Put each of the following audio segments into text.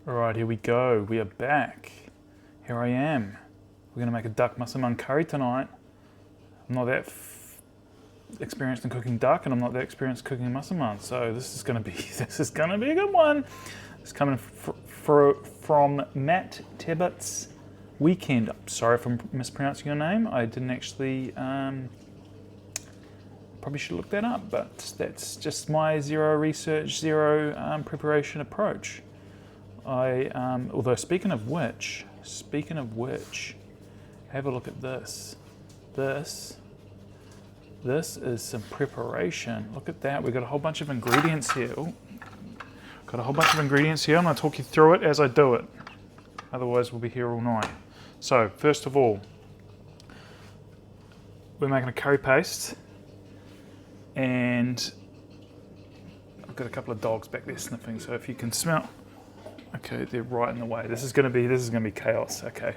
Alright, here we go. We are back. Here I am. We're going to make a Duck Massaman Curry tonight. I'm not that experienced in cooking duck, and I'm not that experienced cooking massaman, so this is going to be a good one. It's coming from Matt Tebbutt's Weekend. Sorry if I'm mispronouncing your name. I didn't actually... probably should look that up, but that's just my zero research, zero preparation approach. Although speaking of which, have a look at this. This is some preparation. Look at that. We've got a whole bunch of ingredients here. Ooh. Got a whole bunch of ingredients here. I'm going to talk you through it as I do it. Otherwise, we'll be here all night. So, first of all, we're making a curry paste. And I've got a couple of dogs back there sniffing, so if you can smell... Okay, they're right in the way. This is gonna be chaos. Okay,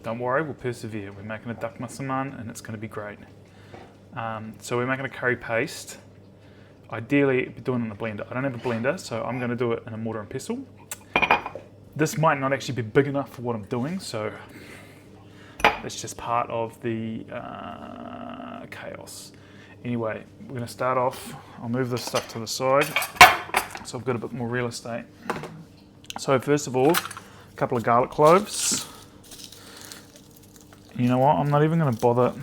don't worry, we'll persevere. We're making a duck massaman, and it's gonna be great. So we're making a curry paste. Ideally, be doing it in a blender. I don't have a blender, so I'm gonna do it in a mortar and pestle. This might not actually be big enough for what I'm doing, so it's just part of the chaos. Anyway, we're gonna start off. I'll move this stuff to the side, so I've got a bit more real estate. So first of all, a couple of garlic cloves. You know what, I'm not even going to bother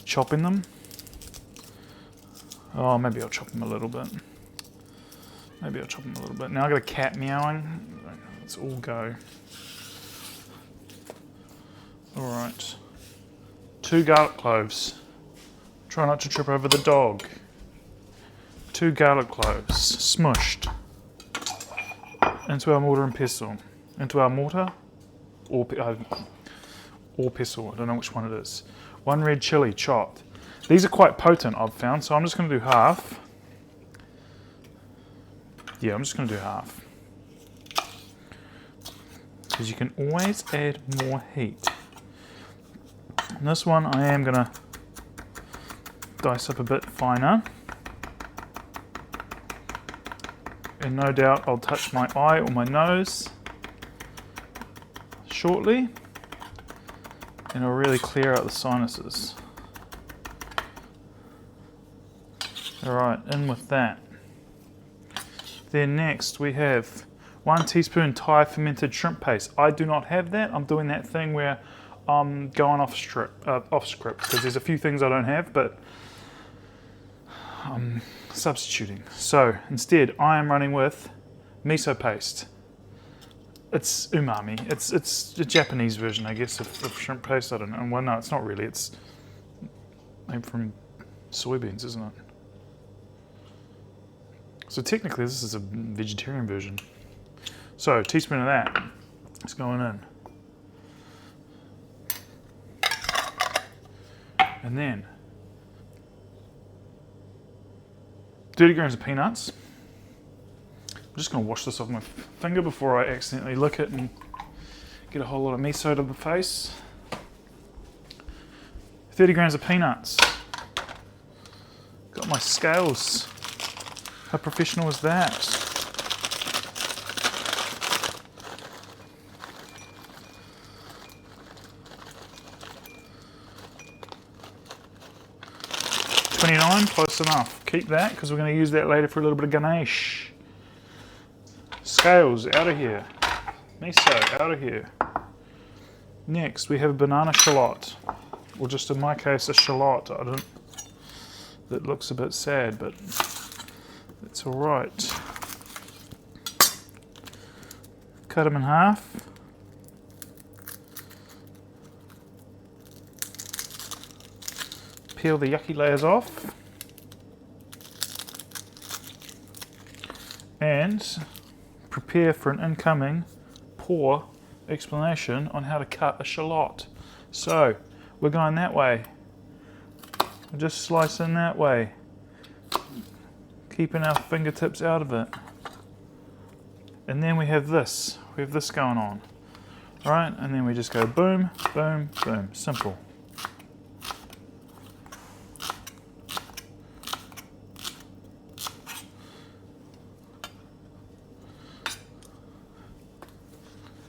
chopping them. Oh, maybe I'll chop them a little bit. Now I've got a cat meowing. Let's all go. Alright. 2 garlic cloves. Try not to trip over the dog. 2 garlic cloves, smushed. Into our mortar and pestle. Into our mortar or pestle, I don't know which one it is. 1 red chili chopped. These are quite potent, I've found, so I'm just going to do half. Yeah, I'm just going to do half. Because you can always add more heat. And this one I am going to dice up a bit finer. And no doubt I'll touch my eye or my nose shortly, and it'll really clear out the sinuses. Alright, in with that. Then next we have 1 teaspoon Thai fermented shrimp paste. I do not have that. I'm doing that thing where I'm going off script, because there's a few things I don't have, but I'm substituting. So instead I am running with miso paste. It's umami. It's a Japanese version, I guess, of shrimp paste. I don't know. Well, no, it's not really. It's made from soybeans, isn't it? So technically this is a vegetarian version. So a teaspoon of that is going in. And then 30 grams of peanuts. I'm just going to wash this off my finger before I accidentally lick it and get a whole lot of miso to the face. 30 grams of peanuts. Got my scales. How professional is that? $29, close enough. Keep that because we're going to use that later for a little bit of Ganesh. Scales, out of here. Miso, out of here. Next, we have a banana shallot. Or just in my case, a shallot. That looks a bit sad, but it's alright. Cut them in half. Peel the yucky layers off. And prepare for an incoming poor explanation on how to cut a shallot. So, we're going that way. We're just slicing that way. Keeping our fingertips out of it. And then we have this. We have this going on. Alright, and then we just go boom, boom, boom. Simple.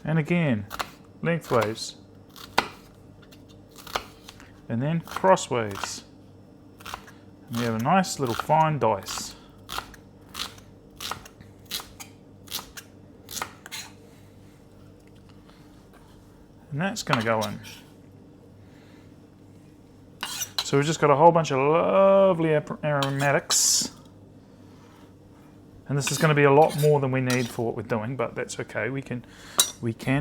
And again, lengthways. And then crossways. And we have a nice little fine dice. And that's going to go in. So we've just got a whole bunch of lovely aromatics. And this is going to be a lot more than we need for what we're doing, but that's okay. We can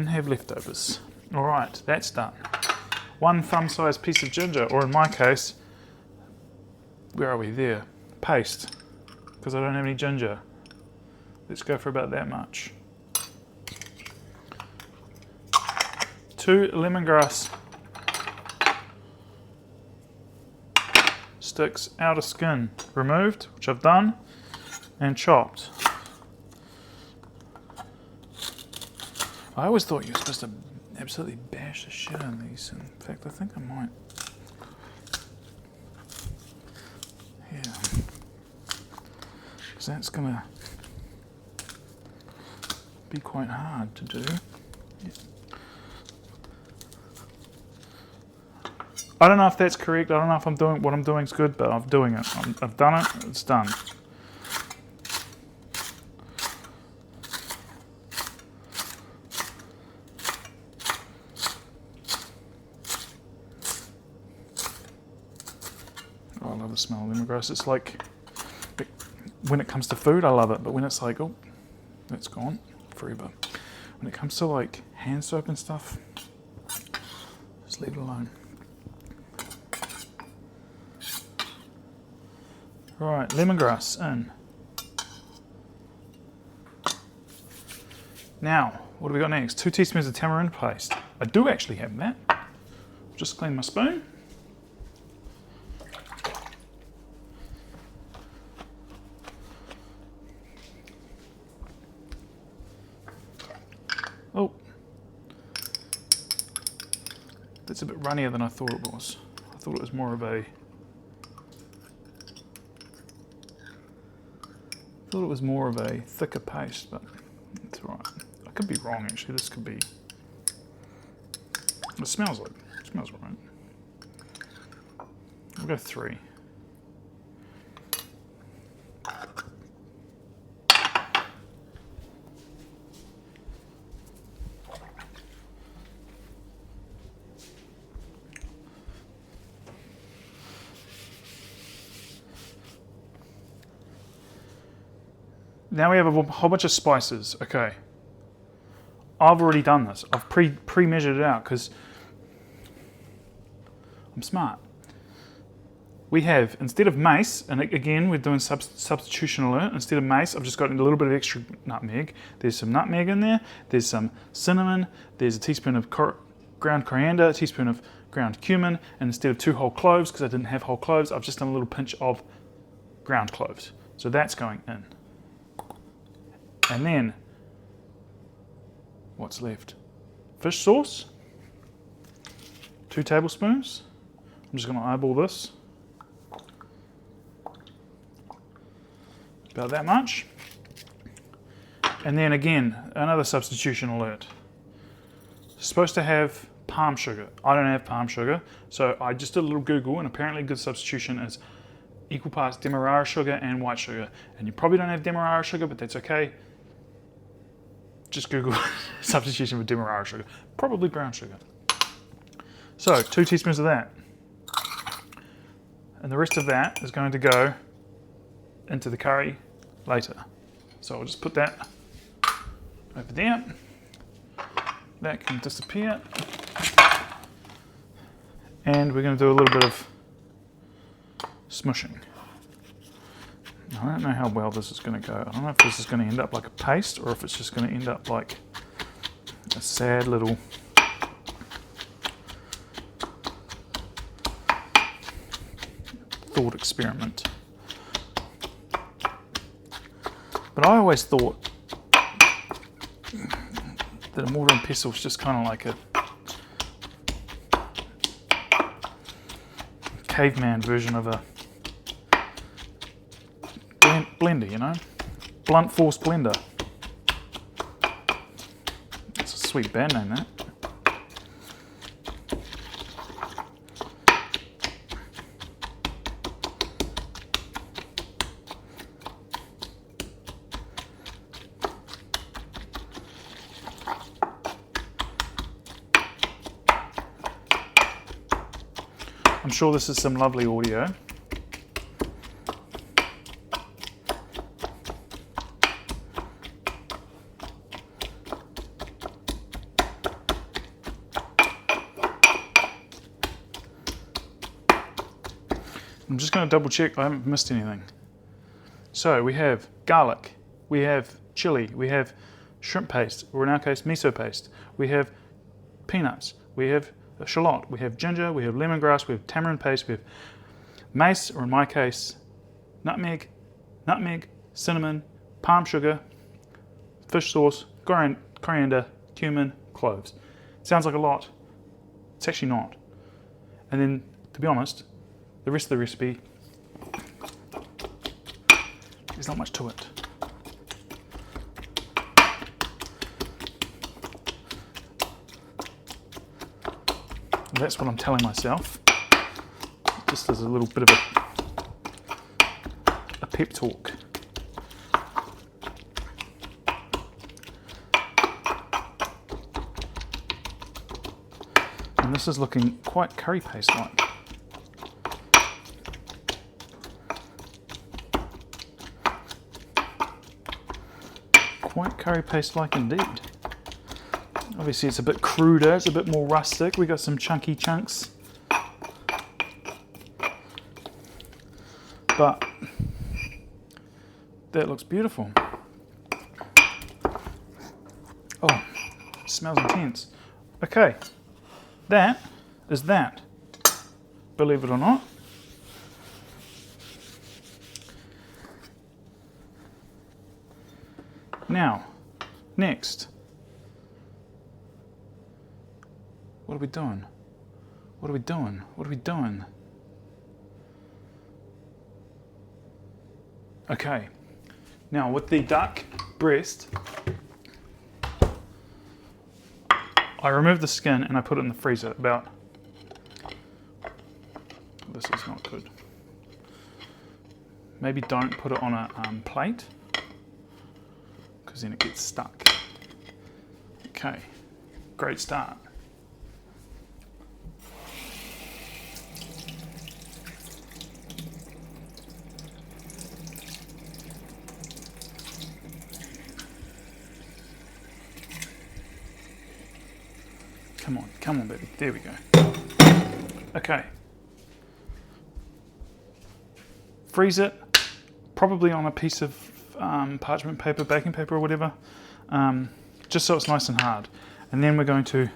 have leftovers. All right, that's done. 1 thumb-sized piece of ginger, or in my case, where are we? There. Paste, because I don't have any ginger. Let's go for about that much. 2 lemongrass sticks, outer skin removed, which I've done, and chopped. I always thought you were supposed to absolutely bash the shit in these. In fact, I think I might. Yeah. Because that's going to be quite hard to do. Yeah. I don't know if that's correct. I don't know if I'm doing what I'm doing is good, but I'm doing it. I've done it. It's done. Oh, I love the smell of lemongrass. It's like, when it comes to food, I love it, but when it's like, oh, that's gone forever. When it comes to like hand soap and stuff, just leave it alone. Right, lemongrass in. Now, what do we got next? 2 teaspoons of tamarind paste. I do actually have that. Just clean my spoon. Oh, that's a bit runnier than I thought it was. I thought it was more of a thicker paste, but it's all right. I could be wrong actually. This could be. It smells right. We'll go 3. Now we have a whole bunch of spices. Okay. I've already done this. I've pre-measured it out because I'm smart. We have, instead of mace, and again, we're doing substitution alert. Instead of mace, I've just got a little bit of extra nutmeg. There's some nutmeg in there. There's some cinnamon. There's a teaspoon of ground coriander, a teaspoon of ground cumin, and instead of 2 whole cloves, because I didn't have whole cloves, I've just done a little pinch of ground cloves. So that's going in. And then, what's left? Fish sauce, 2 tablespoons. I'm just going to eyeball this. About that much. And then again, another substitution alert. It's supposed to have palm sugar. I don't have palm sugar, so I just did a little Google, and apparently a good substitution is equal parts demerara sugar and white sugar. And you probably don't have demerara sugar, but that's okay. Just Google substitution for demerara sugar. Probably brown sugar. So 2 teaspoons of that. And the rest of that is going to go into the curry later. So I'll just put that over there. That can disappear. And we're going to do a little bit of smushing. I don't know how well this is going to go. I don't know if this is going to end up like a paste or if it's just going to end up like a sad little thought experiment. But I always thought that a mortar and pestle is just kind of like a caveman version of a blender, you know? Blunt force blender. It's sweet band name, that. I'm sure this is some lovely audio. I'm just going to double check I haven't missed anything. So we have garlic, we have chili, we have shrimp paste, or in our case miso paste, we have peanuts, we have a shallot, we have ginger, we have lemongrass, we have tamarind paste, we have mace, or in my case, nutmeg, cinnamon, palm sugar, fish sauce, coriander, cumin, cloves. Sounds like a lot. It's actually not. And then, to be honest, the rest of the recipe, there's not much to it. That's what I'm telling myself, just as a little bit of a pep talk. And this is looking quite curry paste like. Quite curry paste like indeed. Obviously it's a bit cruder, it's a bit more rustic. We got some chunky chunks. But that looks beautiful. Oh, it smells intense. Okay, that is that. Believe it or not. Now, next. What are we doing? What are we doing? What are we doing? Okay. Now with the duck breast, I removed the skin and I put it in the freezer about, this is not good. Maybe don't put it on a plate, because then it gets stuck. Okay, great start. Come on, baby. There we go. Okay. Freeze it, probably on a piece of parchment paper, baking paper or whatever, just so it's nice and hard. And then we're going to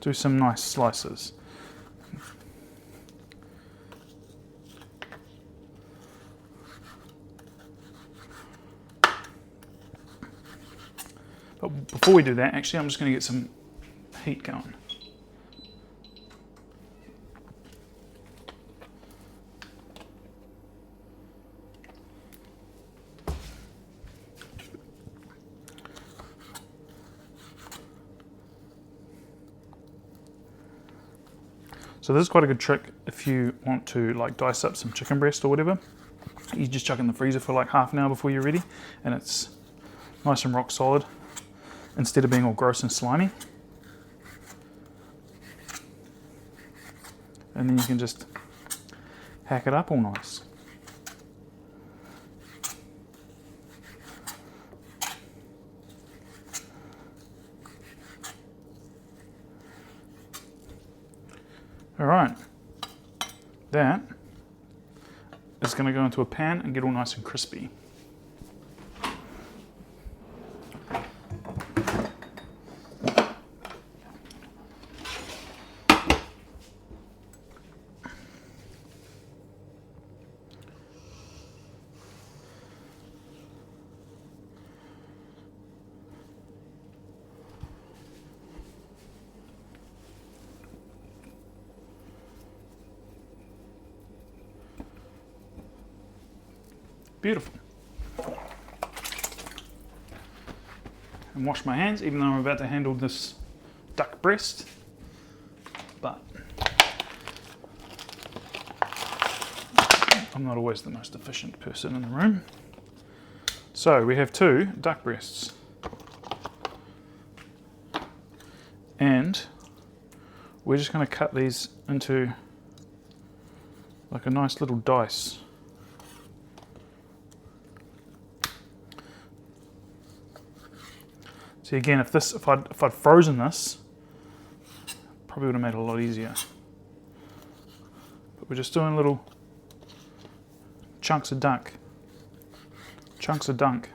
do some nice slices. But before we do that, actually, I'm just going to get some heat going. So this is quite a good trick if you want to like dice up some chicken breast or whatever. You just chuck it in the freezer for like half an hour before you're ready, and it's nice and rock solid instead of being all gross and slimy. And then you can just hack it up all nice. All right, that is going to go into a pan and get all nice and crispy. Beautiful. and wash my hands, even though I'm about to handle this duck breast. But I'm not always the most efficient person in the room. So we have 2 duck breasts. And we're just going to cut these into like a nice little dice. See, again, if I'd frozen this, probably would have made it a lot easier. But we're just doing little chunks of duck. Chunks of dunk.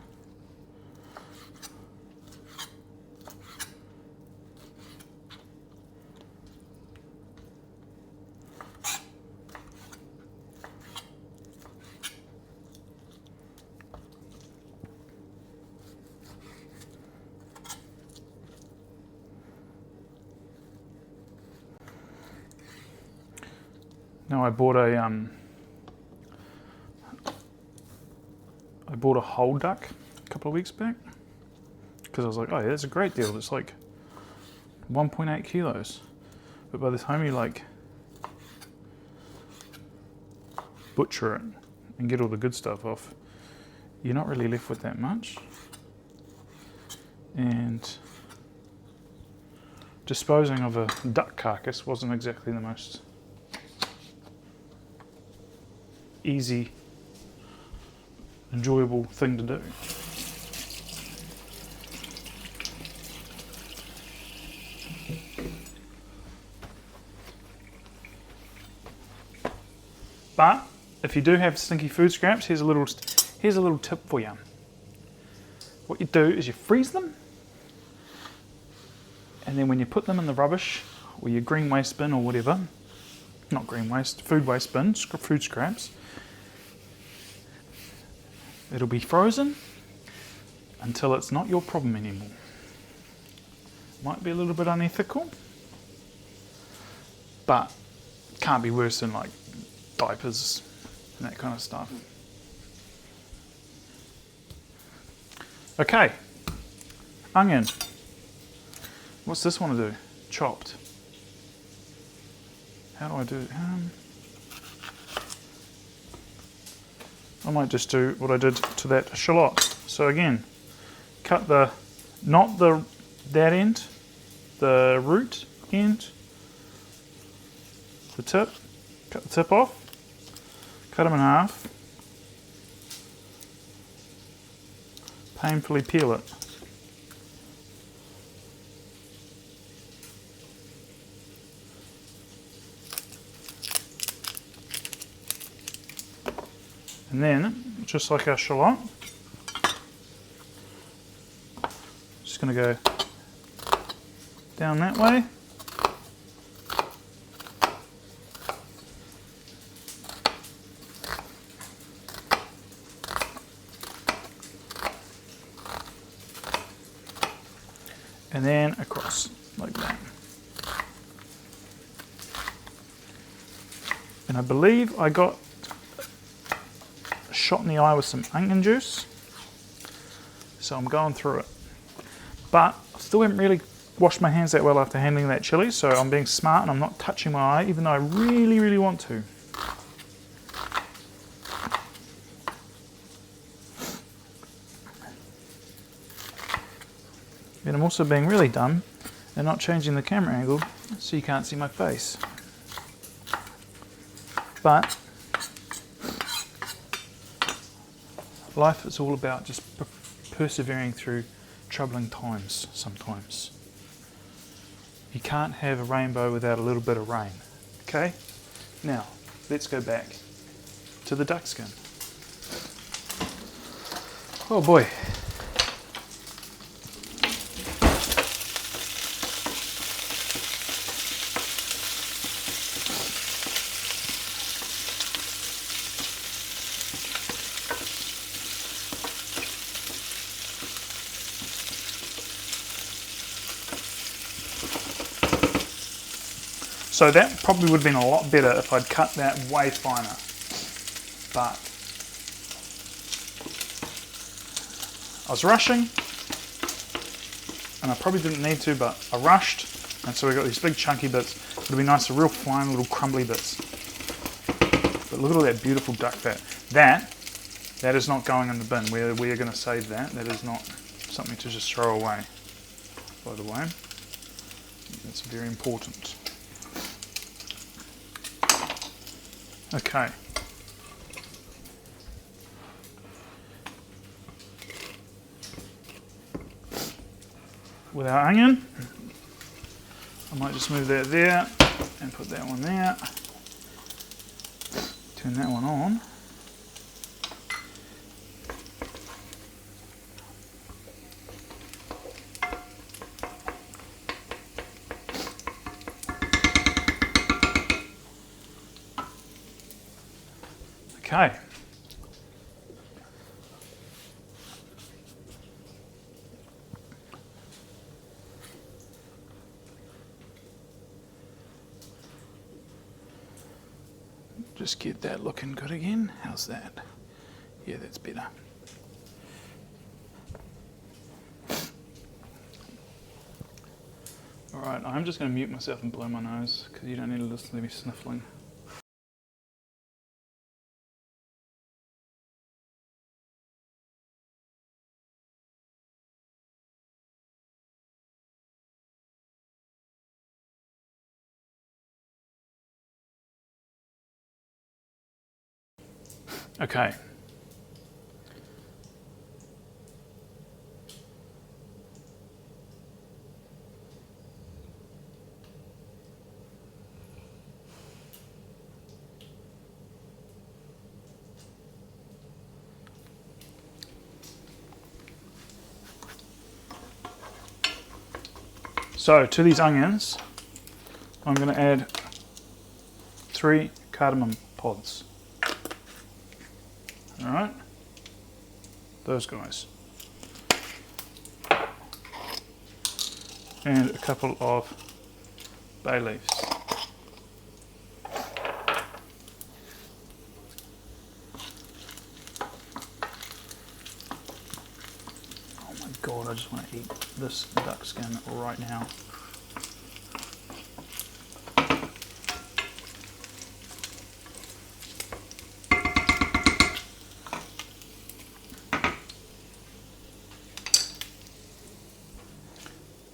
Now I bought a whole duck a couple of weeks back because I was like, oh yeah, that's a great deal. It's like 1.8 kilos. But by the time you like butcher it and get all the good stuff off, you're not really left with that much. And disposing of a duck carcass wasn't exactly the most easy, enjoyable thing to do. But if you do have stinky food scraps, here's a little tip for you. What you do is you freeze them, and then when you put them in the rubbish or your green waste bin or whatever, not green waste, food waste bin, food scraps, it'll be frozen until it's not your problem anymore. Might be a little bit unethical, but can't be worse than like diapers and that kind of stuff. Okay, onion. What's this one to do? Chopped. How do I do it? I might just do what I did to that shallot. So again, cut not that end, the root end, the tip, cut the tip off, cut them in half, painfully peel it. And then, just like our shallot, just going to go down that way. And then across, like that. And I believe I got shot in the eye with some onion juice, so I'm going through it. But I still haven't really washed my hands that well after handling that chili, so I'm being smart and I'm not touching my eye, even though I really, really want to. And I'm also being really dumb and not changing the camera angle so you can't see my face. But life is all about just persevering through troubling times sometimes. You can't have a rainbow without a little bit of rain. Okay? Now, let's go back to the duck skin. Oh boy. So that probably would have been a lot better if I'd cut that way finer. But I was rushing and I probably didn't need to, but I rushed, and so we got these big chunky bits. It'll be nice, real fine little crumbly bits. But look at all that beautiful duck fat. That is not going in the bin. We are going to save that. That is not something to just throw away, by the way. That's very important. Okay. With our onion, I might just move that there and put that one there. Turn that one on. Okay. Just get that looking good again. How's that? Yeah, that's better. Alright, I'm just going to mute myself and blow my nose because you don't need to listen to me sniffling. Okay. So to these onions, I'm going to add 3 cardamom pods. All right, those guys, and a couple of bay leaves. Oh my God, I just want to eat this duck skin right now.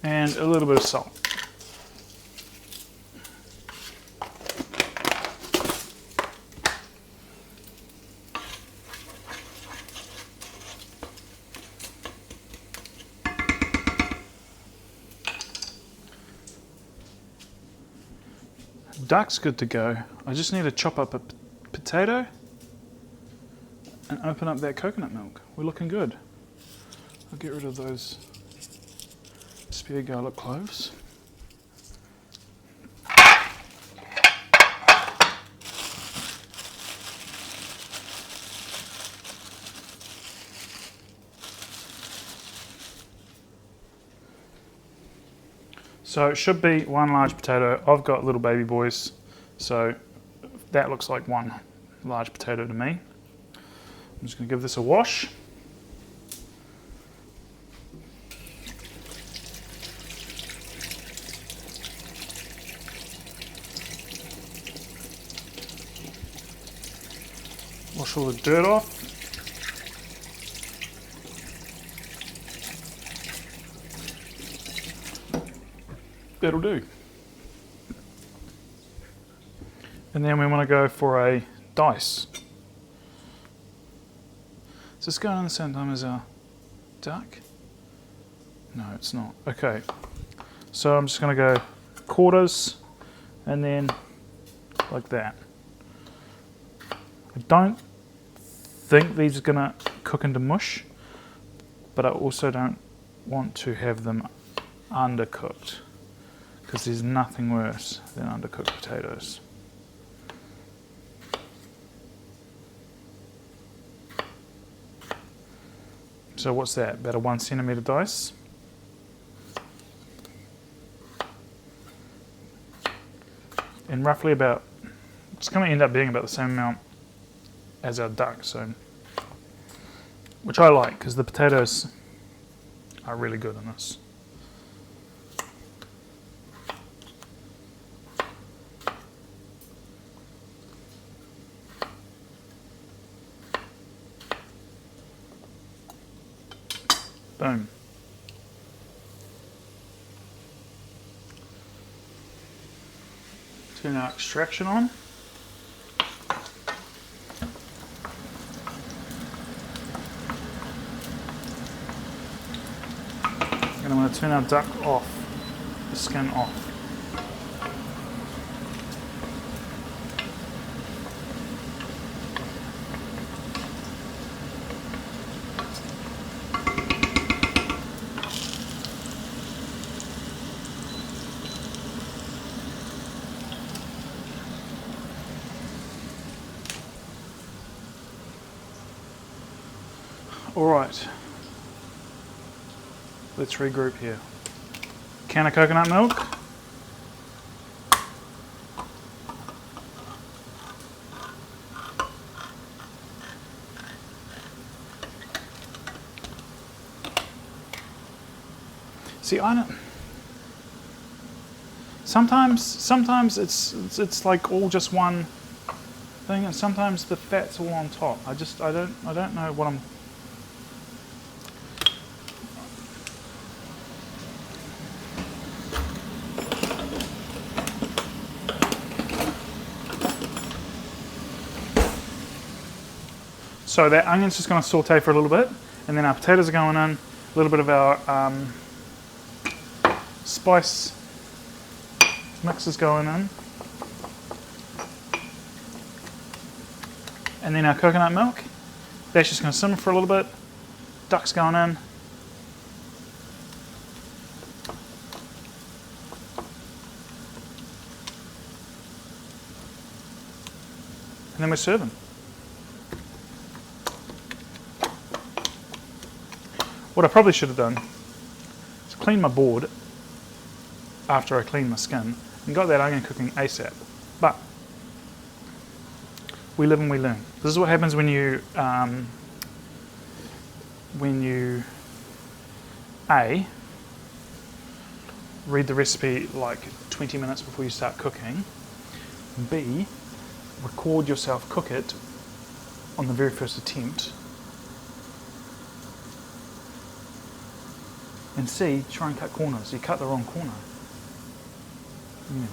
And a little bit of salt. Duck's good to go. I just need to chop up a potato and open up that coconut milk. We're looking good. I'll get rid of those spare garlic cloves. So it should be 1 large potato. I've got little baby boys, so that looks like 1 large potato to me. I'm just going to give this a wash. Wash all the dirt off. That'll do. And then we want to go for a dice. Is this going on the same time as our duck? No, it's not. Okay. So I'm just going to go quarters and then like that. I don't think these are going to cook into mush, but I also don't want to have them undercooked, because there's nothing worse than undercooked potatoes. So what's that? About a 1 centimetre dice. And roughly about, it's going to end up being about the same amount as our duck, so, which I like because the potatoes are really good in this. Boom. Turn our extraction on. And I'm going to turn our duck off, the skin off. All right, let's regroup here. Can of coconut milk. See, I don't. Sometimes it's like all just one thing, and sometimes the fat's all on top. I don't know what I'm. So that onion's just going to saute for a little bit, and then our potatoes are going in, a little bit of our spice mix is going in, and then our coconut milk. That's just going to simmer for a little bit. Duck's going in. And then we're serving. What I probably should have done is clean my board after I cleaned my skin and got that onion cooking ASAP. But we live and we learn. This is what happens when you A, read the recipe like 20 minutes before you start cooking, B, record yourself cook it on the very first attempt, and C, try and cut corners. You cut the wrong corner. Anyway.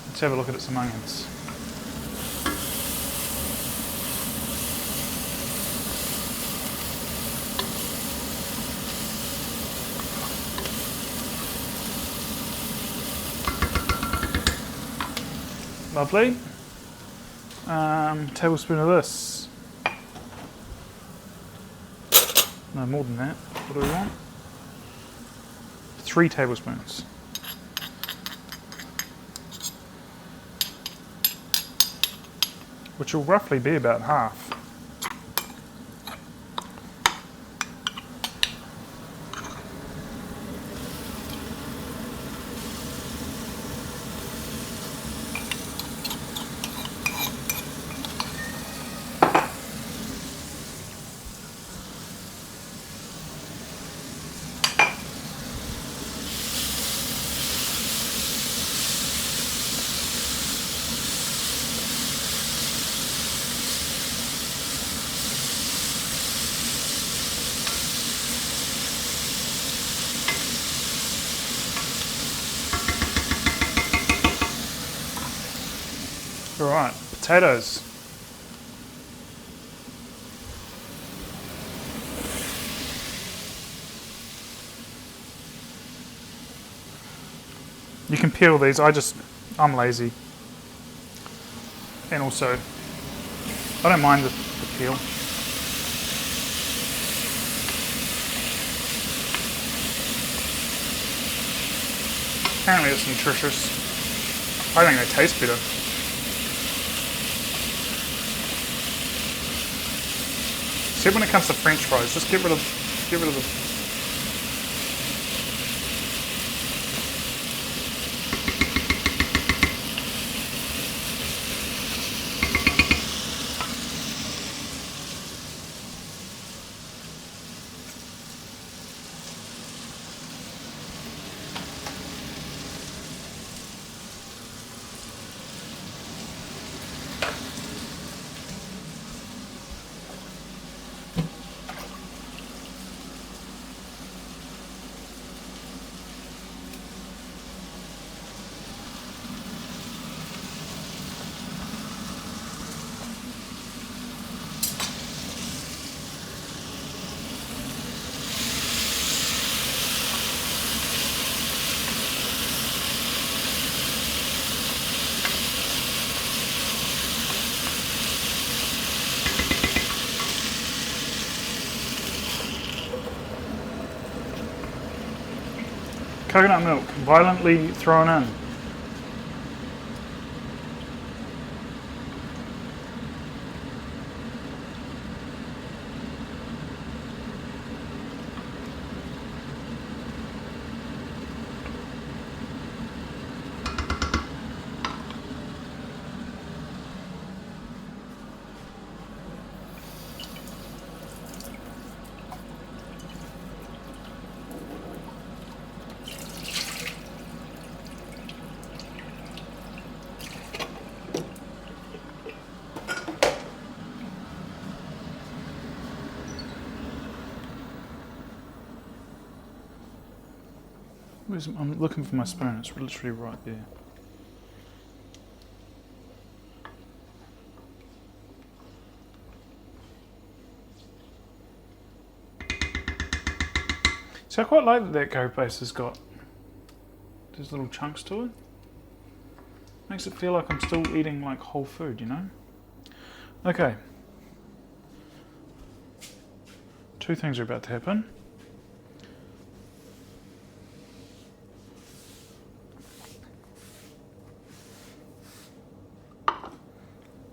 Let's have a look at some onions. Lovely. Tablespoon of this. No, more than that. What do we want? 3 tablespoons. Which will roughly be about half. Alright, potatoes. You can peel these, I'm lazy. And also, I don't mind the peel. Apparently it's nutritious. I think they taste better. See, when it comes to French fries, just get rid of the. Coconut milk, violently thrown in. I'm looking for my spoon, it's literally right there. So I quite like that curry paste has got these little chunks to it. Makes it feel like I'm still eating like whole food, you know? Okay. Two things are about to happen.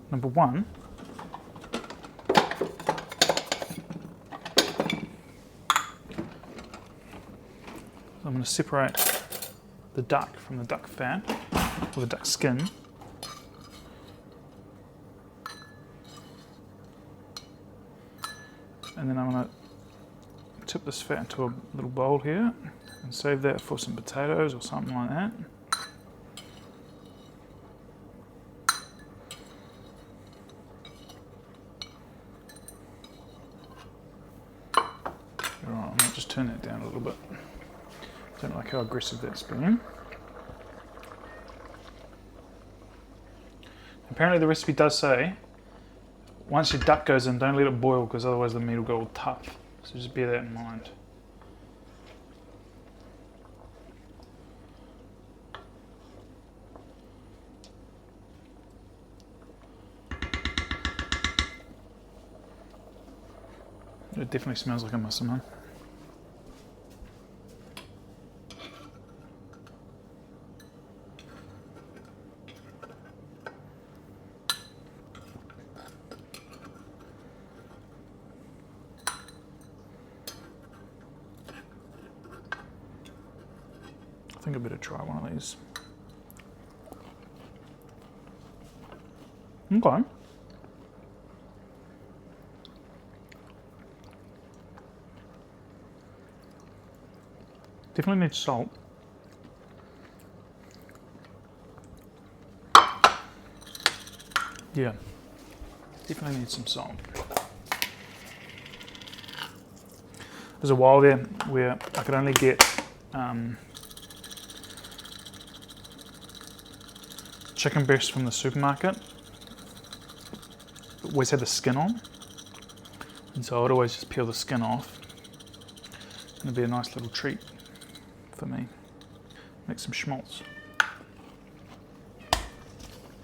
Number one, I'm going to separate the duck from the duck fat, or the duck skin. And then I'm going to tip this fat into a little bowl here and save that for some potatoes or something like that. Alright, I might just turn that down a little bit. Don't like how aggressive that's been. Apparently the recipe does say, once your duck goes in, don't let it boil because otherwise the meat will go all tough. So just bear that in mind. It definitely smells like a massaman. I think I better try one of these. Okay. Definitely needs salt. Yeah, definitely needs some salt. There's a while there where I could only get chicken breast from the supermarket. It always had the skin on, and so I'd always just peel the skin off. It'd be a nice little treat for me. Make some schmaltz.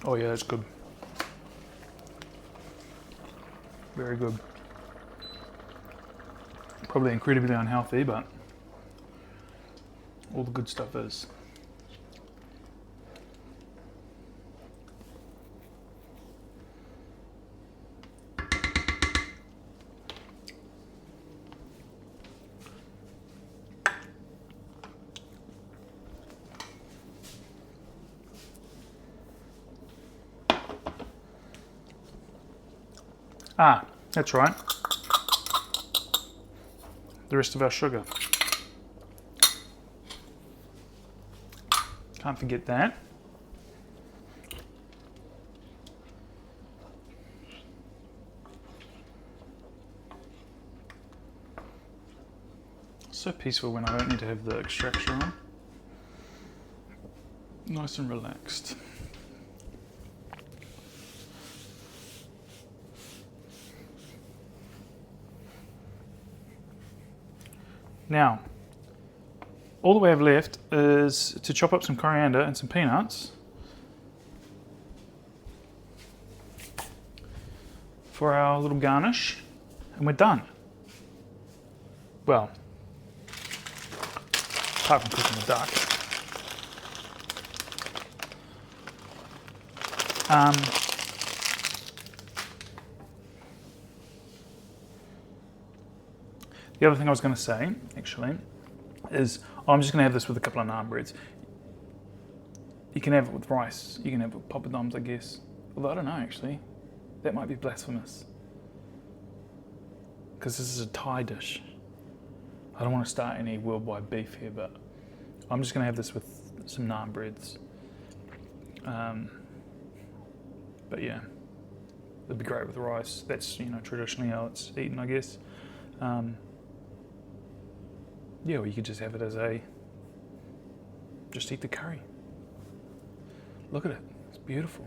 Oh yeah, that's good. Very good. Probably incredibly unhealthy, but all the good stuff is. Ah, that's right. The rest of our sugar. Can't forget that. So peaceful when I don't need to have the extraction on. Nice and relaxed. Now, all that we have left is to chop up some coriander and some peanuts for our little garnish, and we're done. Well, apart from cooking the duck. The other thing I was going to say, actually, is I'm just going to have this with a couple of naan breads. You can have it with rice. You can have it with poppadoms, I guess. Although I don't know, actually. That might be blasphemous. Because this is a Thai dish. I don't want to start any worldwide beef here, but I'm just going to have this with some naan breads. But yeah, it'd be great with rice. That's, you know, traditionally how it's eaten, I guess. Yeah, or you could just have it as just eat the curry. Look at it, it's beautiful.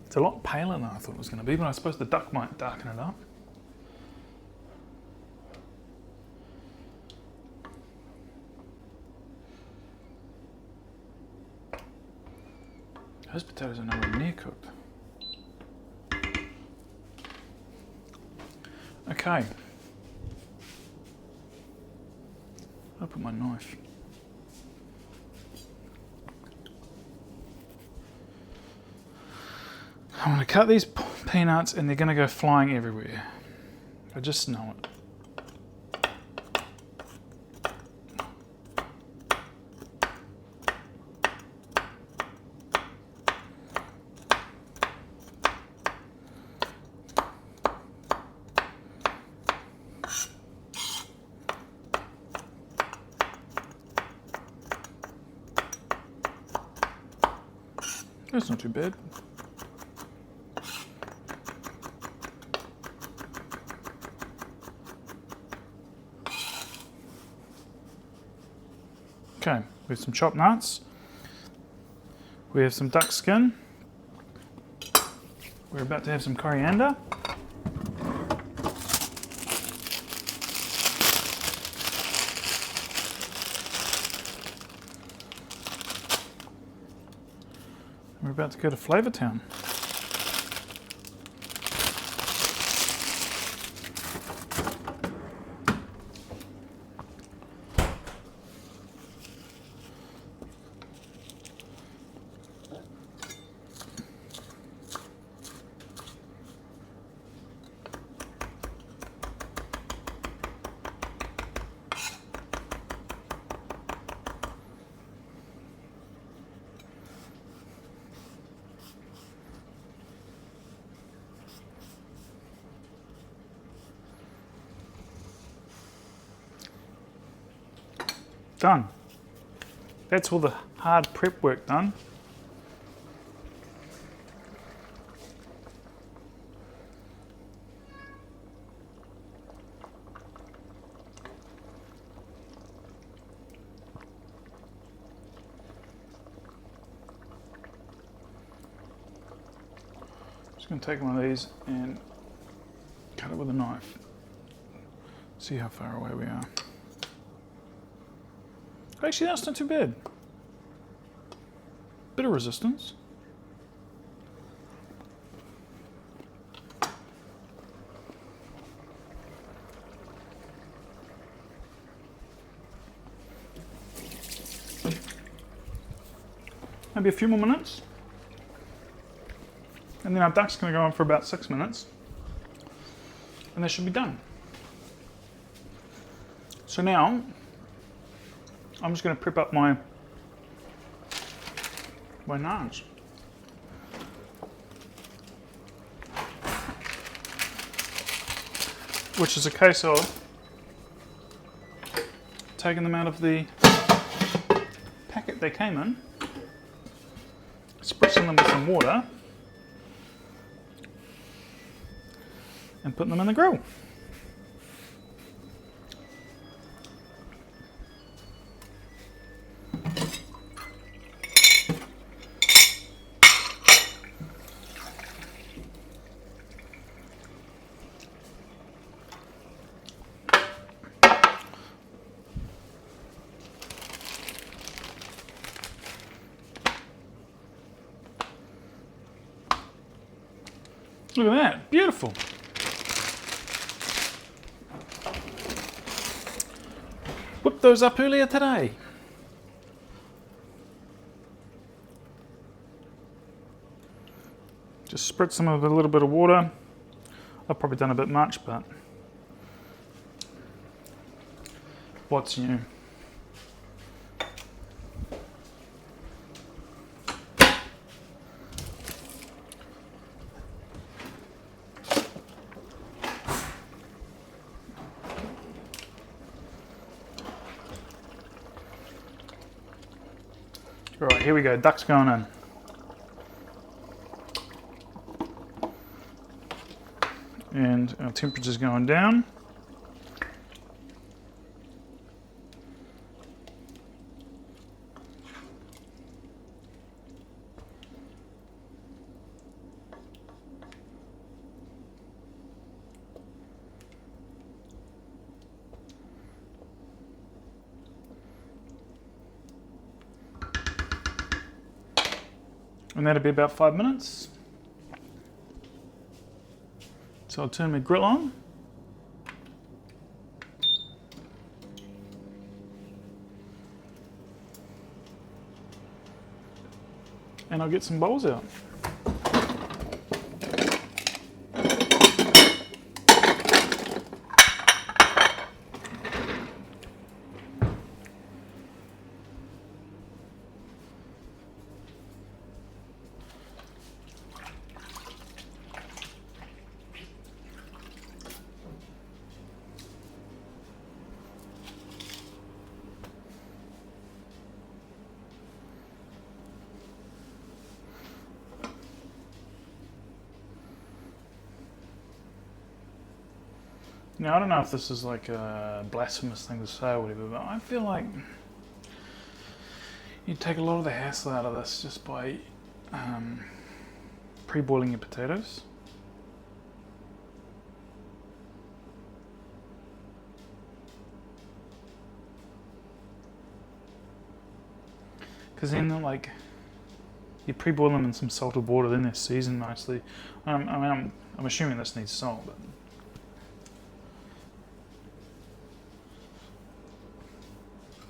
It's a lot paler than I thought it was going to be, but I suppose the duck might darken it up. Those potatoes are nowhere near cooked. Okay. I'll put my knife. I'm going to cut these peanuts and they're going to go flying everywhere. I just know it. That's not too bad. Okay, we have some chopped nuts. We have some duck skin. We're about to have some coriander. We're about to go to Flavor Town. Done. That's all the hard prep work done. Just going to take one of these and cut it with a knife. See how far away we are. Actually, that's not too bad. Bit of resistance. Maybe a few more minutes. And then our duck's going to go on for about 6 minutes. And they should be done. So now, I'm just going to prep up my naans. Which is a case of taking them out of the packet they came in, spritzing them with some water, and putting them in the grill. Look at that, beautiful. Whoop. whipped those up earlier today. Just spritz them with a little bit of water. I've probably done a bit much, but what's new? Right, here we go, duck's going in. And our temperature's going down. And that'll be about 5 minutes. So I'll turn my grill on. And I'll get some bowls out. Now, I don't know if this is like a blasphemous thing to say or whatever, but I feel like you take a lot of the hassle out of this just by pre-boiling your potatoes. Because then, like, you pre-boil them in some salted water, then they're seasoned nicely. I'm assuming this needs salt, but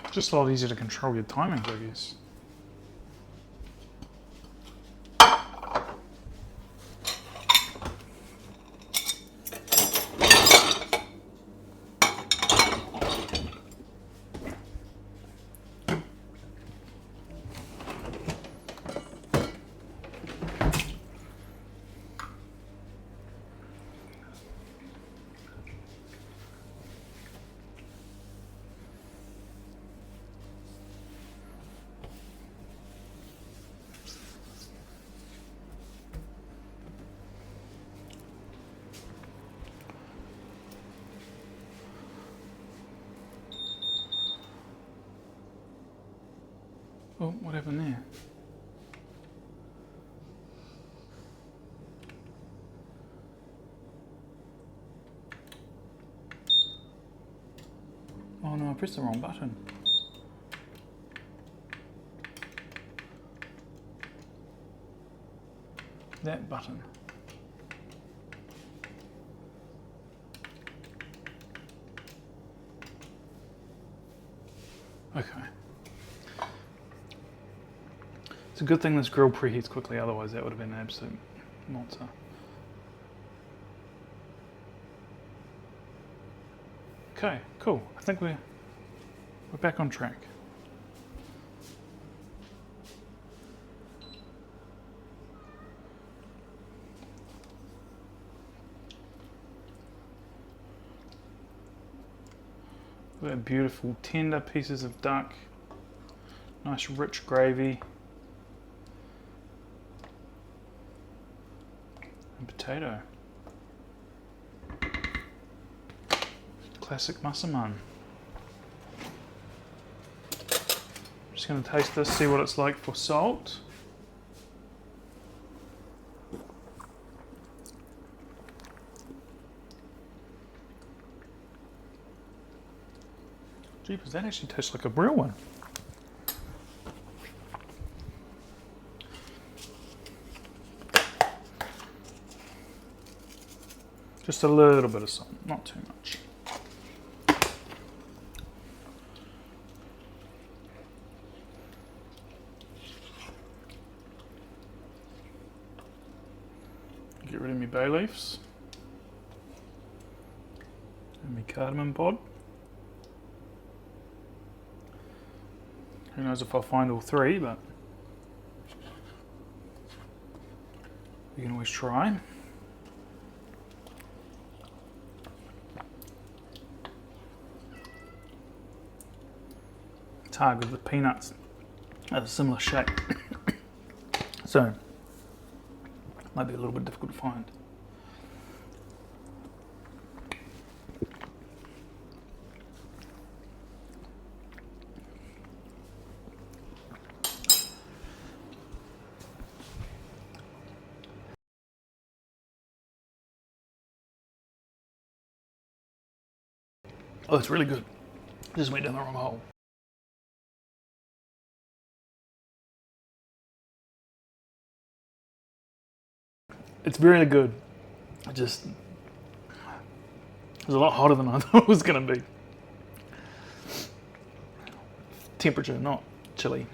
just a lot easier to control your timings, I guess. Oh, what happened there? Oh no, I pressed the wrong button. That button. Okay. It's a good thing this grill preheats quickly, otherwise that would have been an absolute monster. Okay, cool. I think we're back on track. Look at that beautiful tender pieces of duck. Nice rich gravy. And potato. Classic Massaman. Just going to taste this, see what it's like for salt. Jeepers, that actually tastes like a real one. Just a little bit of salt, not too much. my bay leaves. And my cardamom pod. Who knows if I'll find all three, but we can always try. It's hard because the peanuts are a similar shape. So, might be a little bit difficult to find. Oh, it's really good. Just went down the wrong hole. It's really good. It was a lot hotter than I thought it was going to be. Temperature, not chilly.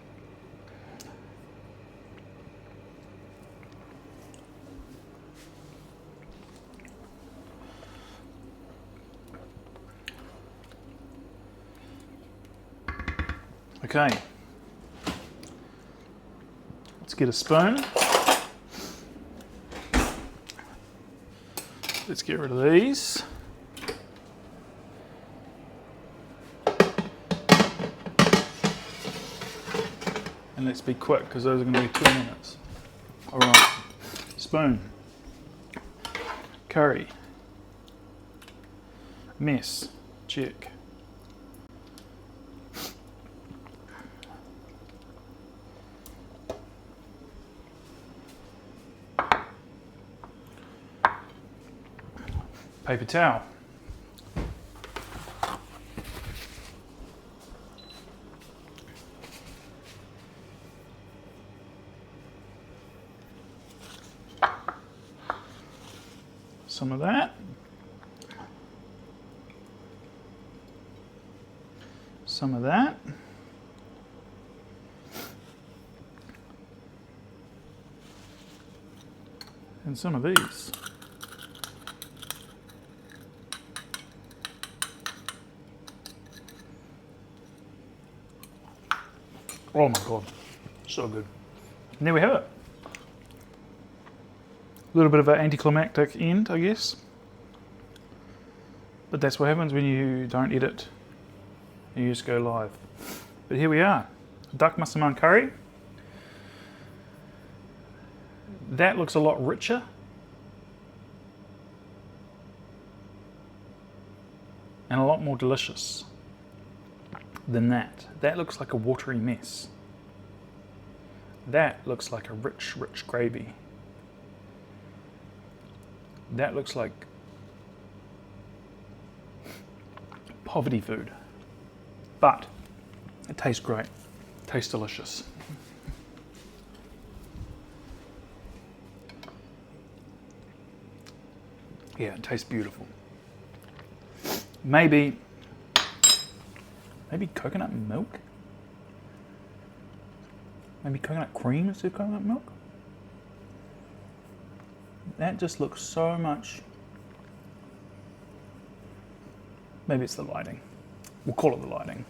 Okay, let's get a spoon. Let's get rid of these. And let's be quick because those are going to be 2 minutes. All right, spoon, curry, mess, check. Paper towel. Some of that. Some of that. And some of these. Oh my God, so good. And there we have it. A little bit of an anticlimactic end, I guess. But that's what happens when you don't edit. You just go live. But here we are, Duck Massaman Curry. That looks a lot richer. And a lot more delicious than that. That looks like a watery mess. That looks like a rich, rich gravy. That looks like poverty food. But it tastes great. It tastes delicious. Yeah, it tastes beautiful. Maybe coconut milk? Maybe coconut cream instead of coconut milk? That just looks so much... Maybe it's the lighting. We'll call it the lighting.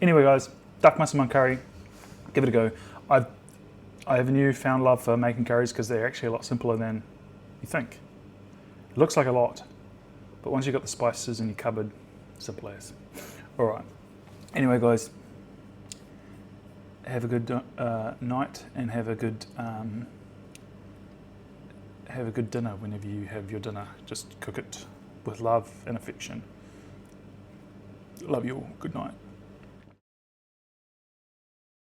Anyway guys, Duck Massaman Curry, give it a go. I have a newfound love for making curries because they're actually a lot simpler than you think. It looks like a lot, but once you've got the spices in your cupboard, simple as. All right. Anyway, guys, have a good night and have a good dinner whenever you have your dinner. Just cook it with love and affection. Love you all. Good night.